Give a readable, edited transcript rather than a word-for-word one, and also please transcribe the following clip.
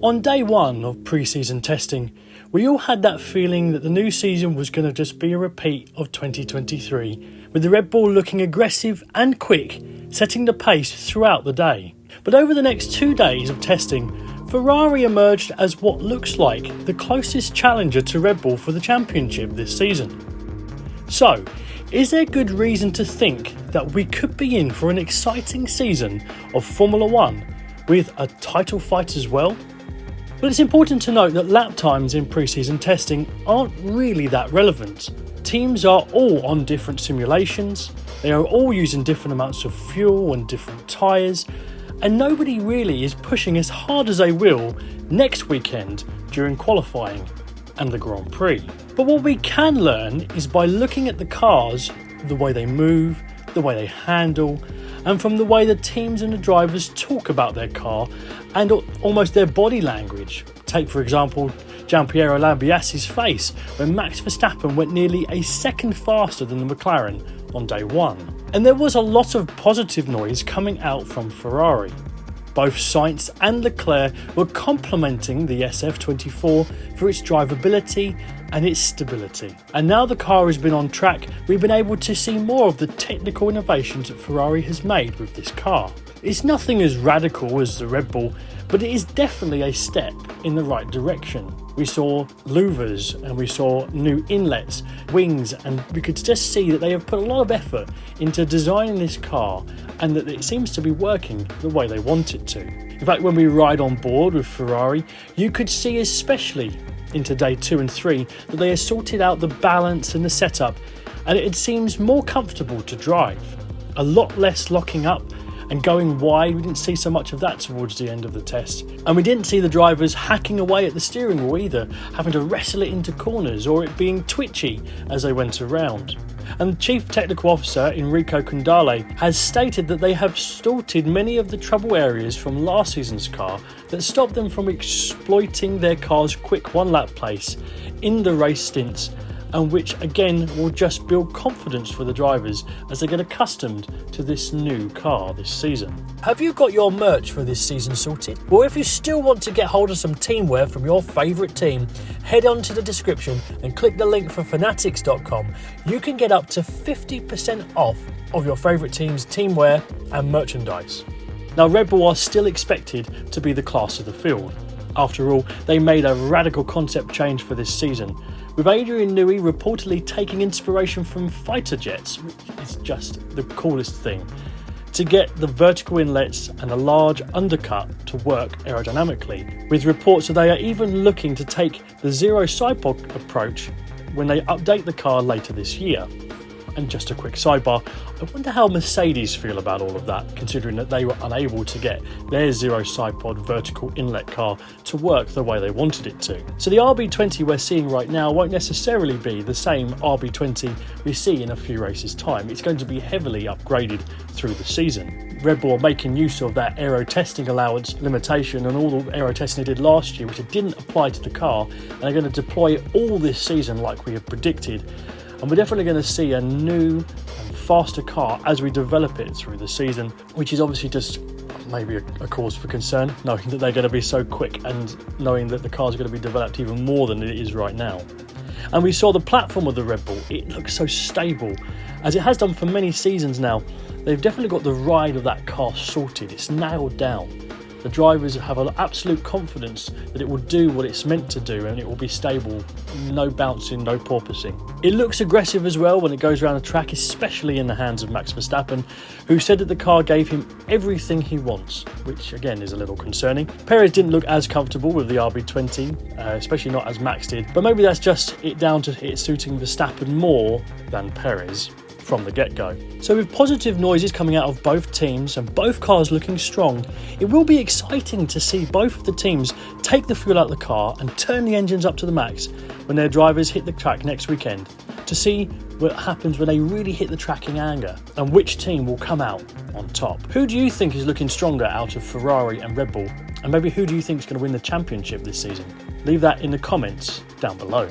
On day one of pre-season testing, we all had that feeling that the new season was going to just be a repeat of 2023, with the Red Bull looking aggressive and quick, setting the pace throughout the day. But over the next 2 days of testing, Ferrari emerged as what looks like the closest challenger to Red Bull for the championship this season. So, is there good reason to think that we could be in for an exciting season of Formula One with a title fight as well? Well, it's important to note that lap times in pre-season testing aren't really that relevant. Teams are all on different simulations, they are all using different amounts of fuel and different tyres, and nobody really is pushing as hard as they will next weekend during qualifying and the Grand Prix. But what we can learn is by looking at the cars, the way they move, the way they handle, and from the way the teams and the drivers talk about their car and almost their body language. Take, for example, Gianpiero Lambiassi's face when Max Verstappen went nearly a second faster than the McLaren on day one. And there was a lot of positive noise coming out from Ferrari. Both Sainz and Leclerc were complimenting the SF24 for its drivability and its stability. And now the car has been on track, we've been able to see more of the technical innovations that Ferrari has made with this car. It's nothing as radical as the Red Bull, but it is definitely a step in the right direction. We saw louvers and we saw new inlets, wings, and we could just see that they have put a lot of effort into designing this car and that it seems to be working the way they want it to. In fact, when we ride on board with Ferrari, you could see, especially into day 2 and 3, that they have sorted out the balance and the setup, and it seems more comfortable to drive. A lot less locking up and going wide. We didn't see so much of that towards the end of the test. And we didn't see the drivers hacking away at the steering wheel either, having to wrestle it into corners or it being twitchy as they went around. And Chief Technical Officer Enrico Condale has stated that they have sorted many of the trouble areas from last season's car that stopped them from exploiting their car's quick one-lap pace in the race stints, and which again will just build confidence for the drivers as they get accustomed to this new car this season. Have you got your merch for this season sorted? Well, if you still want to get hold of some teamwear from your favourite team, head on to the description and click the link for fanatics.com. You can get up to 50% off of your favourite team's teamwear and merchandise. Now, Red Bull are still expected to be the class of the field. After all, they made a radical concept change for this season, with Adrian Newey reportedly taking inspiration from fighter jets, which is just the coolest thing, to get the vertical inlets and a large undercut to work aerodynamically, with reports that they are even looking to take the zero sidepod approach when they update the car later this year. And just a quick sidebar, I wonder how Mercedes feel about all of that, considering that they were unable to get their zero sidepod vertical inlet car to work the way they wanted it to. So the RB20 we're seeing right now won't necessarily be the same RB20 we see in a few races' time. It's going to be heavily upgraded through the season. Red Bull are making use of that aero testing allowance limitation and all the aero testing they did last year, which it didn't apply to the car, and they're going to deploy it all this season like we had predicted. And we're definitely going to see a new and faster car as we develop it through the season, which is obviously just maybe a cause for concern, knowing that they're going to be so quick and knowing that the cars are going to be developed even more than it is right now. And we saw the platform of the Red Bull. It looks so stable, as it has done for many seasons now. They've definitely got the ride of that car sorted. It's nailed down. The drivers have an absolute confidence that it will do what it's meant to do and it will be stable, no bouncing, no porpoising. It looks aggressive as well when it goes around the track, especially in the hands of Max Verstappen, who said that the car gave him everything he wants, which again is a little concerning. Perez didn't look as comfortable with the RB20, especially not as Max did, but maybe that's just it down to it suiting Verstappen more than Perez from the get-go. So with positive noises coming out of both teams and both cars looking strong, it will be exciting to see both of the teams take the fuel out of the car and turn the engines up to the max when their drivers hit the track next weekend, to see what happens when they really hit the track in anger and which team will come out on top. Who do you think is looking stronger out of Ferrari and Red Bull? And maybe who do you think is going to win the championship this season? Leave that in the comments down below.